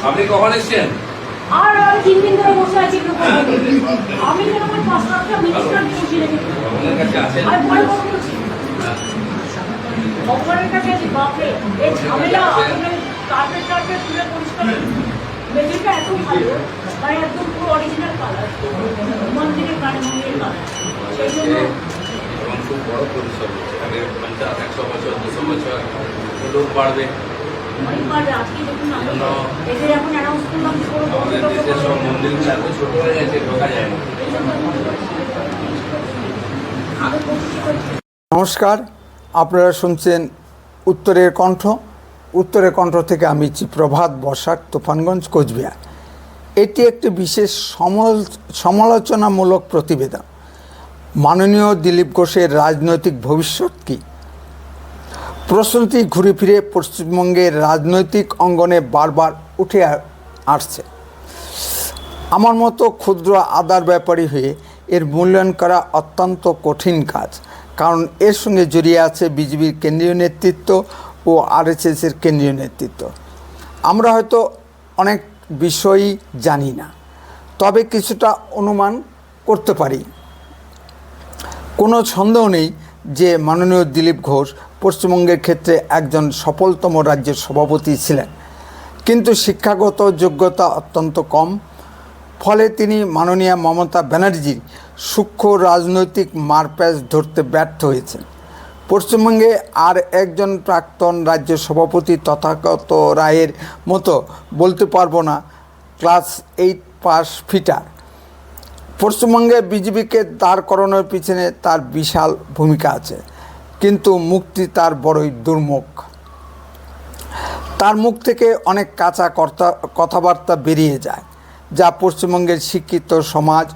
আপনি কখন এসছেন? আর 3 দিন ধরে বসে আছি। আমি যেন আমার 5 লাখটা মিনিস্টার বসে রেখেছি। আর পরে বলছি ভগবানের কাছে আছি। বাপরে এই ঝামেলা কার্পেট তুলে পরিষ্কার মেঝেটা এত ভালো, মানে একদম পুরো অরিজিনাল কালার, মন্দিরের কাঠমন্দিরের কালার। সেই জন্য খুব বড় পরিসর হচ্ছে। আগে 100 বছর 200 বছর লোক বাড়বে। আজকে দেখুন এদের এখন অ্যানাউন্স করলাম যে কোনো আমাদের দেশের সব মন্দিরগুলো এত ছোট হয়ে গেছে, ঢোকা যায় না। নমস্কার, আপনারা শুনছেন উত্তরের কণ্ঠ। উত্তরের কণ্ঠ থেকে আমি প্রভাত বসাক, তুফানগঞ্জ, কোচবিহার। এটি একটি বিশেষ সমালোচনামূলক প্রতিবেদন। মাননীয় দিলীপ ঘোষের রাজনৈতিক ভবিষ্যৎ কী? প্রশ্নটি ঘুরে ফিরে পশ্চিমবঙ্গের রাজনৈতিক অঙ্গনে বারবার উঠে আসছে। আমার মতো ক্ষুদ্র আদার ব্যাপারী হয়ে এর মূল্যায়ন করা অত্যন্ত কঠিন কাজ, কারণ এর সঙ্গে জড়িয়ে আছে বিজেপির কেন্দ্রীয় নেতৃত্ব ও আরএসএসের কেন্দ্রীয় নেতৃত্ব। আমরা হয়তো অনেক বিষয়ই জানি না, তবে কিছুটা অনুমান করতে পারি। কোনো সন্দেহ নেই যে মাননীয় দিলীপ ঘোষ পশ্চিমবঙ্গের ক্ষেত্রে একজন সফলতম রাজ্যের সভাপতি ছিলেন, কিন্তু শিক্ষাগত যোগ্যতা অত্যন্ত কম। ফলে তিনি মাননীয়া মমতা ব্যানার্জির সূক্ষ্ম রাজনৈতিক মারপ্যাচ ধরতে ব্যর্থ হয়েছেন। পশ্চিমবঙ্গে আর একজন প্রাক্তন রাজ্য সভাপতি তথাগত রায়ের মতো বলতে পারবো না ক্লাস 8 পাস ফিটার। পশ্চিমবঙ্গে বিজেপিকে দাঁড় করানোর পিছনে তার বিশাল ভূমিকা আছে, কিন্তু মুক্তি তার বড়ই দুর্মুখ। তার মুখ থেকে অনেক কাঁচা কথাবার্তা বেরিয়ে যায়, যা পশ্চিমবঙ্গের শিক্ষিত সমাজ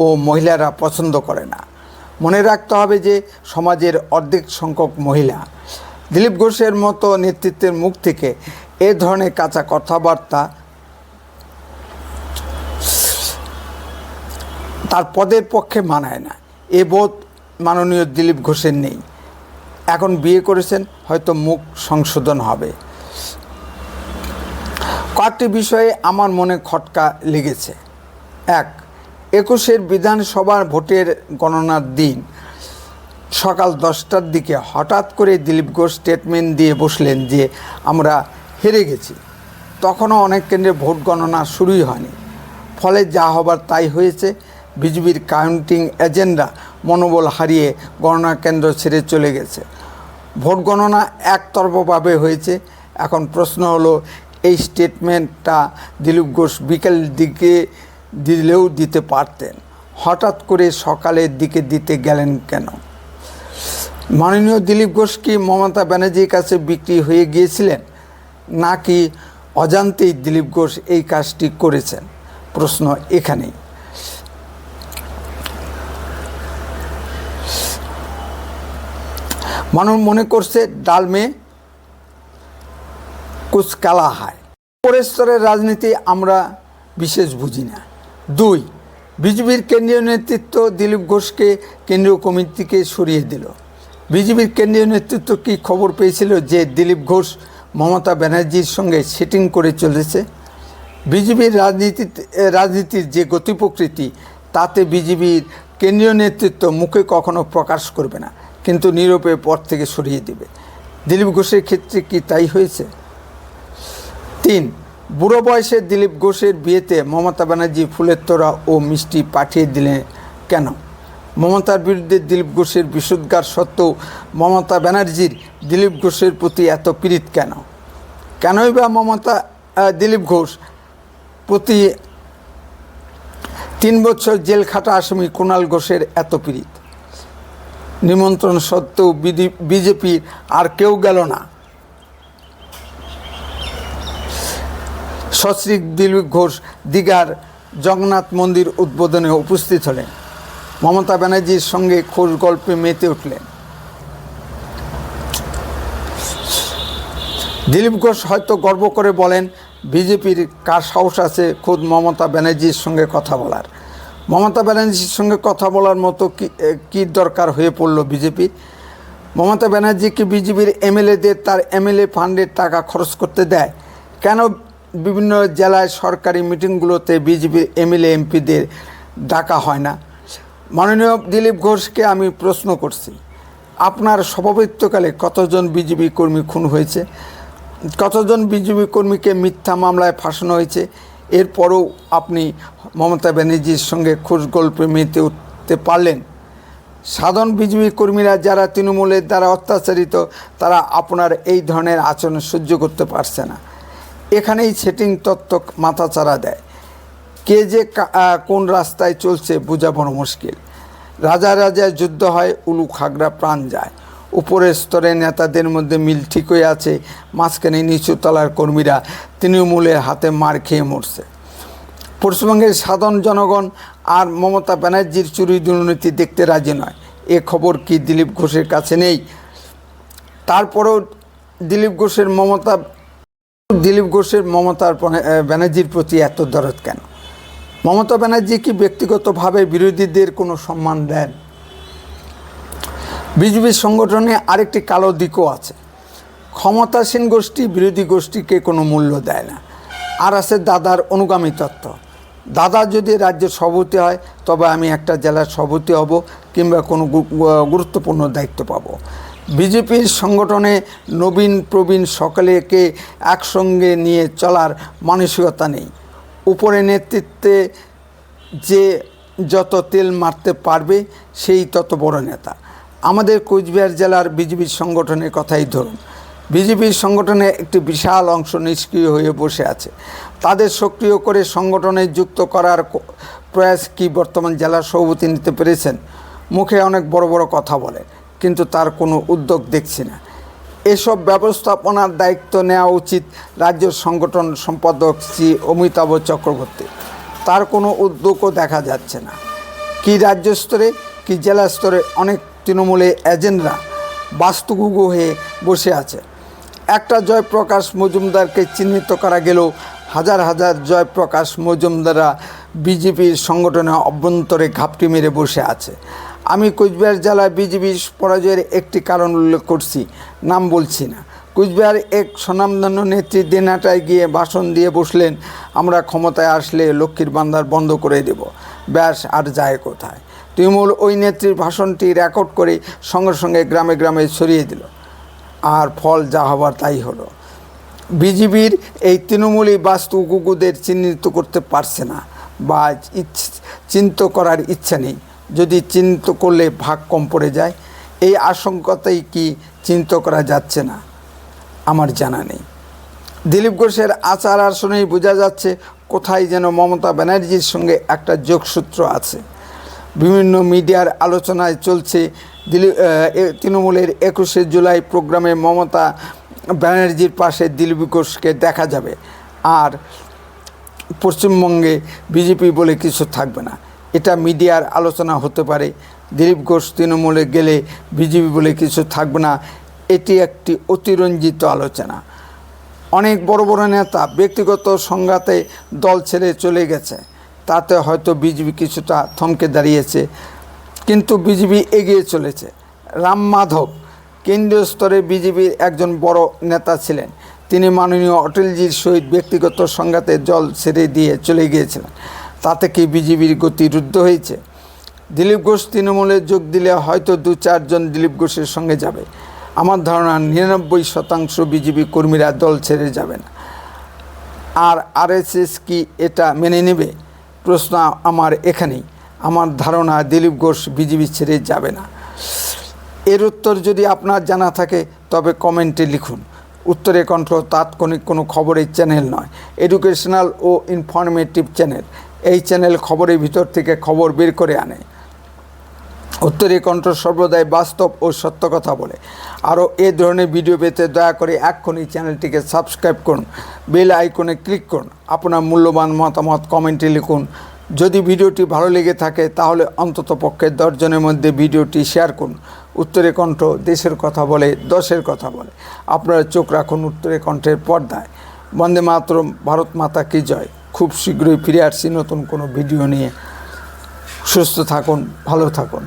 ও মহিলারা পছন্দ করে না। মনে রাখতে হবে যে সমাজের অর্ধেক সংখ্যক মহিলা। দিলীপ ঘোষের মতো নেতৃত্বের মুখ থেকে এ ধরনের কাঁচা কথাবার্তা তার পদের পক্ষে মানায় না। এ বোধ মাননীয় দিলীপ ঘোষের নেই। এখন বিয়ে করেছেন, হয়তো মুখ সংশোধন হবে। কয়েকটি বিষয়ে আমার মনে খটকা লেগেছে। 1, 21 বিধানসভার ভোটের গণনার দিন সকাল 10টার দিকে হঠাৎ করে দিলীপ ঘোষ স্টেটমেন্ট দিয়ে বসলেন যে আমরা হেরে গেছি। তখনও অনেক কেন্দ্রে ভোট গণনা শুরুই হয়নি। ফলে যা হবার তাই হয়েছে। বিজেপির কাউন্টিং এজেন্টরা মনোবল হারিয়ে গণনা কেন্দ্র ছেড়ে চলে গেছে। ভোট গণনা একতরফাভাবে হয়েছে। এখন প্রশ্ন হলো, এই স্টেটমেন্টটা দিলীপ ঘোষ বিকেল দিকে দিলেও দিতে পারতেন, হঠাৎ করে সকালের দিকে দিতে গেলেন কেন? মাননীয় দিলীপ ঘোষ কি মমতা ব্যানার্জির কাছে বিক্রি হয়ে গিয়েছিলেন, নাকি অজান্তেই দিলীপ ঘোষ এই কাজটি করেছেন? প্রশ্ন এখানেই। মানুষ মনে করছে ডাল মে কুছ কালা হয়। উপরের স্তরের রাজনীতি আমরা বিশেষ বুঝি না। 2, বিজেপির কেন্দ্রীয় নেতৃত্ব দিলীপ ঘোষকে কেন্দ্রীয় কমিটিকে সরিয়ে দিল। বিজেপির কেন্দ্রীয় নেতৃত্ব কি খবর পেয়েছিল যে দিলীপ ঘোষ মমতা ব্যানার্জির সঙ্গে সেটিং করে চলেছে? বিজেপির রাজনীতির যে গতি প্রকৃতি, তাতে বিজেপির কেন্দ্রীয় নেতৃত্ব মুখে কখনো প্রকাশ করবে না, কিন্তু নীরবে পর থেকে সরিয়ে দেবে। দিলীপ ঘোষের ক্ষেত্রে কি তাই হয়েছে? 3, বুড়ো বয়সে দিলীপ ঘোষের বিয়েতে মমতা ব্যানার্জি ফুলের তোড়া ও মিষ্টি পাঠিয়ে দিলেন কেন? মমতার বিরুদ্ধে দিলীপ ঘোষের বিষোদ্গার সত্ত্বেও মমতা ব্যানার্জির দিলীপ ঘোষের প্রতি এত পীড়িত কেন? কেনই বা দিলীপ ঘোষ প্রতি 3 বছর জেল খাটা আসামি কুণাল ঘোষের এত পীড়িত? নিমন্ত্রণ সত্ত্বেও বিজেপির আর কেউ গেল না। সস্ত্রীক দিলীপ ঘোষ দীঘার জগন্নাথ মন্দির উদ্বোধনে উপস্থিত হলেন। মমতা ব্যানার্জির সঙ্গে খোশ গল্পে মেতে উঠলেন। দিলীপ ঘোষ হয়তো গর্ব করে বলেন, বিজেপির কার সাহস আছে খোদ মমতা ব্যানার্জির সঙ্গে কথা বলার? মমতা ব্যানার্জির সঙ্গে কথা বলার মতো কি দরকার হয়ে পড়ল বিজেপি? মমতা ব্যানার্জি কি বিজেপির এমএলএদের তার এমএলএ ফান্ডের টাকা খরচ করতে দেয়? কেন বিভিন্ন জেলায় সরকারি মিটিংগুলোতে বিজেপির এমএলএ এমপিদের ডাকা হয় না? মাননীয় দিলীপ ঘোষকে আমি প্রশ্ন করছি, আপনার সভাপতিত্বকালে কতজন বিজেপি কর্মী খুন হয়েছে? কতজন বিজেপি কর্মীকে মিথ্যা মামলায় ফাঁসানো হয়েছে? এরপরও আপনি মমতা ব্যানার্জির সঙ্গে খোঁজ গল্পে মেতে উঠতে পারলেন? সাধারণ বিজেপি কর্মীরা যারা তৃণমূলের দ্বারা অত্যাচারিত, তারা আপনার এই ধরনের আচরণ সহ্য করতে পারছে না। এখানেই সেটিং তত্ত্ব মাথাচাড়া দেয়। কে যে কোন রাস্তায় চলছে বোঝা বড় মুশকিল। রাজা রাজায় যুদ্ধ হয়, উলু খাগড়া প্রাণ যায়। উপরের স্তরের নেতাদের মধ্যে মিল ঠিকই আছে, মাঝখানে নিচু তলার কর্মীরা তৃণমূলের হাতে মার খেয়ে মরছে। পশ্চিমবঙ্গের সাধারণ জনগণ আর মমতা ব্যানার্জির চুরি দুর্নীতি দেখতে রাজি নয়। এ খবর কি দিলীপ ঘোষের কাছে নেই? তারপরেও দিলীপ ঘোষের মমতার ব্যানার্জির প্রতি এত দরদ কেন? মমতা ব্যানার্জি কি ব্যক্তিগতভাবে বিরোধীদের কোনো সম্মান দেন? বিজেপি সংগঠনে আরেকটি কালো দিকও আছে। ক্ষমতাসীন গোষ্ঠী বিরোধী গোষ্ঠীকে কোনো মূল্য দেয় না। আর আছে দাদার অনুগামী তত্ত্ব। দাদা যদি রাজ্যের সভাপতি হয়, তবে আমি একটা জেলার সভাপতি হব কিংবা কোনো গুরুত্বপূর্ণ দায়িত্ব পাব। বিজেপির সংগঠনে নবীন প্রবীণ সকলকে একসঙ্গে নিয়ে চলার মানসিকতা নেই। উপরে নেতৃত্বে যে যত তেল মারতে পারবে সেই তত বড় নেতা। আমাদের কোচবিহার জেলার বিজেপির সংগঠনের কথাই ধরুন। বিজেপির সংগঠনে একটি বিশাল অংশ নিষ্ক্রিয় হয়ে বসে আছে। তাদের সক্রিয় করে সংগঠনে যুক্ত করার প্রয়াস কি বর্তমান জেলার সভাপতি নিতে পেরেছেন? মুখে অনেক বড় বড় কথা বলে, কিন্তু তার কোনো উদ্যোগ দেখছি না। এসব ব্যবস্থাপনার দায়িত্ব নেওয়া উচিত রাজ্য সংগঠন সম্পাদক শ্রী অমিতাভ চক্রবর্তী। তার কোনো উদ্যোগও দেখা যাচ্ছে না। কি রাজ্য স্তরে কি জেলা স্তরে অনেক তৃণমূলের এজেন্টরা বাস্তুগুগু হয়ে বসে আছে। একটা জয়প্রকাশ মজুমদারকে চিহ্নিত করা গেলেও হাজার হাজার জয়প্রকাশ মজুমদাররা বিজেপির সংগঠনে অভ্যন্তরে ঘাপটি মেরে বসে আছে। আমি কোচবিহার জেলায় বিজেপির পরাজয়ের একটি কারণ উল্লেখ করছি, নাম বলছি না। কোচবিহার এক স্বনামধন্য নেত্রী দিনহাটায় গিয়ে ভাষণ দিয়ে বসলেন, আমরা ক্ষমতায় আসলে লক্ষ্মীর ভান্ডার বন্ধ করে দেব। ব্যাস, আর যায় কোথায়? তৃণমূল ওই নেত্রীর ভাষণটি রেকর্ড করে সঙ্গে সঙ্গে গ্রামে গ্রামে ছড়িয়ে দিল, আর ফল যা হবার তাই হলো। বিজেপির এই তৃণমূলী বাস্তুগুগুদের চিহ্নিত করতে পারছে না, বা চিহ্নিত করার ইচ্ছা নেই। যদি চিহ্নিত করলে ভাগ কম পড়ে যায়, এই আশঙ্কাতেই কি চিহ্নিত করা যাচ্ছে না আমার জানা নেই। দিলীপ ঘোষের আচার আচরণেই বোঝা যাচ্ছে কোথায় যেন মমতা ব্যানার্জির সঙ্গে একটা যোগসূত্র আছে। বিভিন্ন মিডিয়ার আলোচনায় চলছে তৃণমূলের 21শে জুলাই প্রোগ্রামে মমতা ব্যানার্জির পাশে দিলীপ ঘোষকে দেখা যাবে, আর পশ্চিমবঙ্গে বিজেপি বলে কিছু থাকবে না। এটা মিডিয়ার আলোচনা হতে পারে। দিলীপ ঘোষ তৃণমূলে গেলে বিজেপি বলে কিছু থাকবে না, এটি একটি অতিরঞ্জিত আলোচনা। অনেক বড় বড় নেতা ব্যক্তিগত সংঘাতে দল ছেড়ে চলে গেছে, তাতে হয়তো বিজেপি কিছুটা থমকে দাঁড়িয়েছে, কিন্তু বিজেপি এগিয়ে চলেছে। রাম মাধব কেন্দ্রীয় স্তরে বিজেপির একজন বড় নেতা ছিলেন। তিনি মাননীয় অটলজির সহিত ব্যক্তিগত সংঘাতে দল ছেড়ে দিয়ে চলে গিয়েছিলেন। তাতে কি বিজেপির গতি রুদ্ধ হয়েছে? দিলীপ ঘোষ তৃণমূলে যোগ দিলে হয়তো 2-4 জন দিলীপ ঘোষের সঙ্গে যাবে। আমার ধারণা 99% বিজেপি কর্মীরা দল ছেড়ে যাবে না। আর আরএসএস কি এটা মেনে নেবে? প্রশ্ন আমার এখানেই। আমার ধারণা দিলীপ ঘোষ বিজেপি ছেড়ে যাবে না। এর উত্তর যদি আপনার জানা থাকে তবে কমেন্টে লিখুন। উত্তরে কণ্ঠ তাৎক্ষণিক কোনো খবরের চ্যানেল নয়, এডুকেশনাল ও ইনফরমেটিভ চ্যানেল। এই চ্যানেল খবরের ভিতর থেকে খবর বের করে আনে। উত্তরে কণ্ঠ সর্বদাই বাস্তব ও সত্য কথা বলে। আরও এ ধরনের ভিডিও পেতে দয়া করে এক্ষুনি চ্যানেলটিকে সাবস্ক্রাইব করুন, বেল আইকনে ক্লিক করুন, আপনার মূল্যবান মতামত কমেন্টে লিখুন। যদি ভিডিওটি ভালো লেগে থাকে তাহলে অন্ততপক্ষে 10 জনের মধ্যে ভিডিওটি শেয়ার করুন। উত্তরে কণ্ঠ দেশের কথা বলে, দশের কথা বলে। আপনারা চোখ রাখুন উত্তরে কণ্ঠের পর্দায়। বন্দে মাতরম, ভারত মাতা কি জয়। খুব শীঘ্রই ফিরে আসছি নতুন কোনো ভিডিও নিয়ে। সুস্থ থাকুন, ভালো থাকুন।